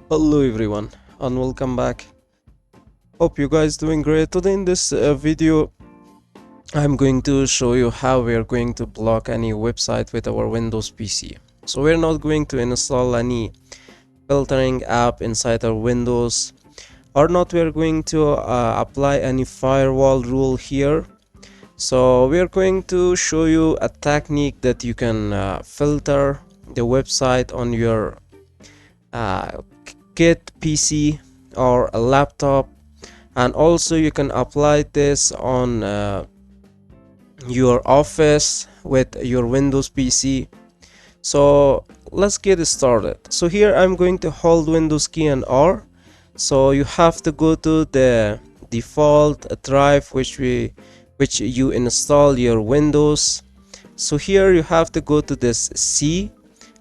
Hello everyone and welcome back. Hope you guys doing great. Today in this video I'm going to show you how we are going to block any website with our Windows PC. So we're not going to install any filtering app inside our Windows, or not we are going to apply any firewall rule here. So we are going to show you a technique that you can filter the website on your uh, kit PC or a laptop, and also you can apply this on your office with your Windows PC. So let's get started. So here I'm going to hold Windows key and R. So you have to go to the default drive which you install your Windows. So here you have to go to this C,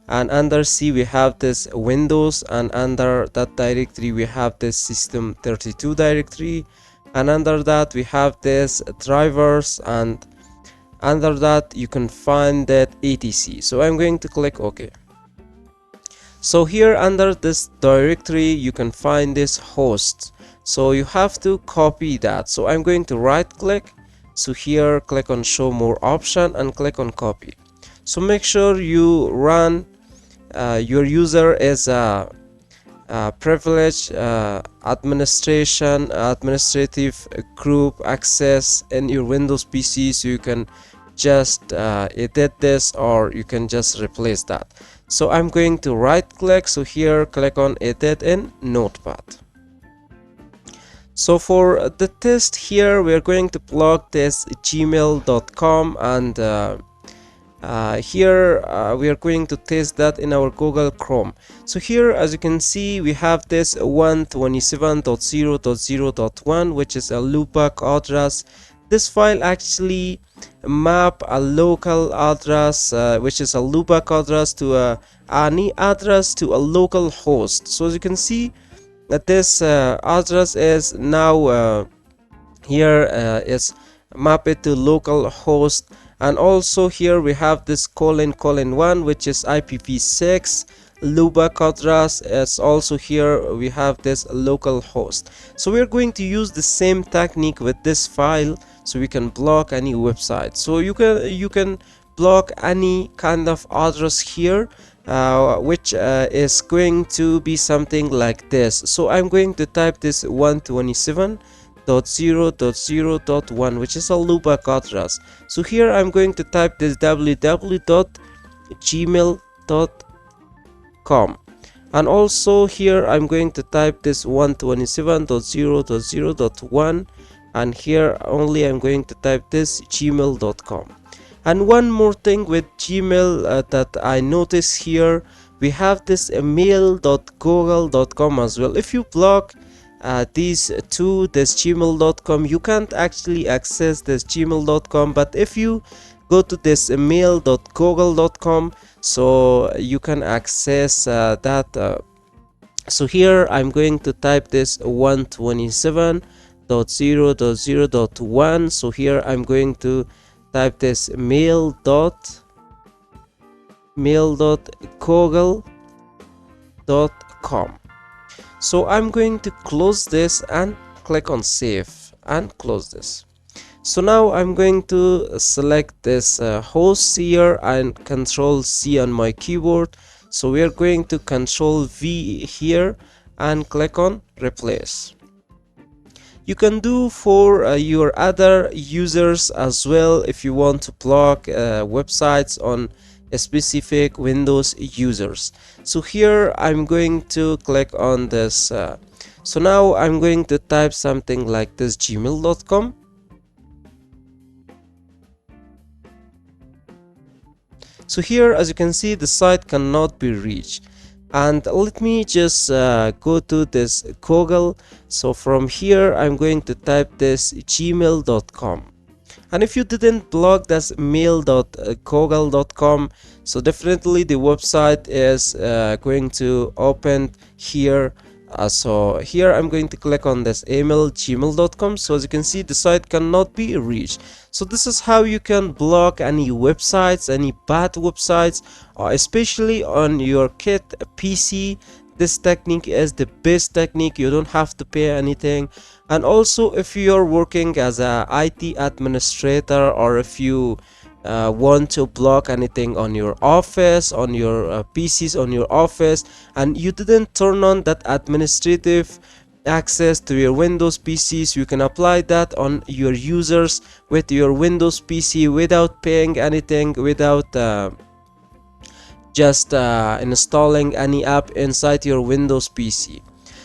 and under C we have this Windows, and under that directory we have this System32 directory, and under that we have this drivers, and under that you can find that etc. So I'm going to click OK. So here under this directory you can find this host, so you have to copy that. So I'm going to right click, so here click on show more option and click on copy. So make sure you run your user is a privilege administrative group access in your Windows PC, so you can just edit this or you can just replace that. So I'm going to right click, so here click on edit in Notepad. So for the test here we are going to block this gmail.com, and here we are going to test that in our Google Chrome. So here as you can see we have this 127.0.0.1 which is a loopback address. This file actually map a local address which is a loopback address to any address to a local host. So as you can see that this address is now here is mapped to local host, and also here we have this ::1 which is IPv6 loopback address. As also here we have this local host. So we're going to use the same technique with this file, so we can block any website. So you can block any kind of address here which is going to be something like this. So I'm going to type this 127.0.0.1 which is a loopback address. So here I'm going to type this www.gmail.com, and also here I'm going to type this 127.0.0.1, and here only I'm going to type this gmail.com. And one more thing with Gmail that I notice here, we have this mail.google.com as well. If you block these two, this gmail.com, you can't actually access this gmail.com, but if you go to this mail.google.com, so you can access that. So here I'm going to type this 127.0.0.1. so here I'm going to type this mail.google.com. So I'm going to close this and click on save and close this. So now I'm going to select this host here and Control C on my keyboard. So we are going to Control V here and click on replace. You can do for your other users as well if you want to block websites on specific Windows users. So here I'm going to click on this. So now I'm going to type something like this gmail.com. So here as you can see the site cannot be reached, and let me just go to this Google. So from here I'm going to type this gmail.com, and if you didn't block this mail.google.com, so definitely the website is going to open here. So here I'm going to click on this email gmail.com. so as you can see the site cannot be reached. So this is how you can block any websites, any bad websites, especially on your kit PC this technique is the best technique. You don't have to pay anything. And also, if you're working as a IT administrator, or if you want to block anything on your office, on your PCs on your office, and you didn't turn on that administrative access to your Windows PCs, you can apply that on your users with your Windows PC without paying anything, without just installing any app inside your Windows PC.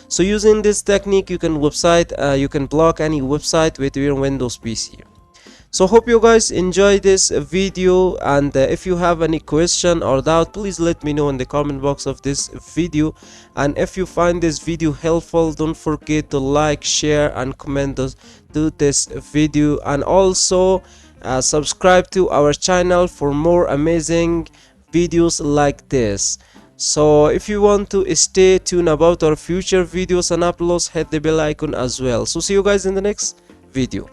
So using this technique, you can block any website with your Windows PC. So hope you guys enjoy this video, and if you have any question or doubt, please let me know in the comment box of this video. And if you find this video helpful, don't forget to like, share and comment to this video, and also subscribe to our channel for more amazing videos like this. So if you want to stay tuned about our future videos and uploads, hit the bell icon as well. So see you guys in the next video.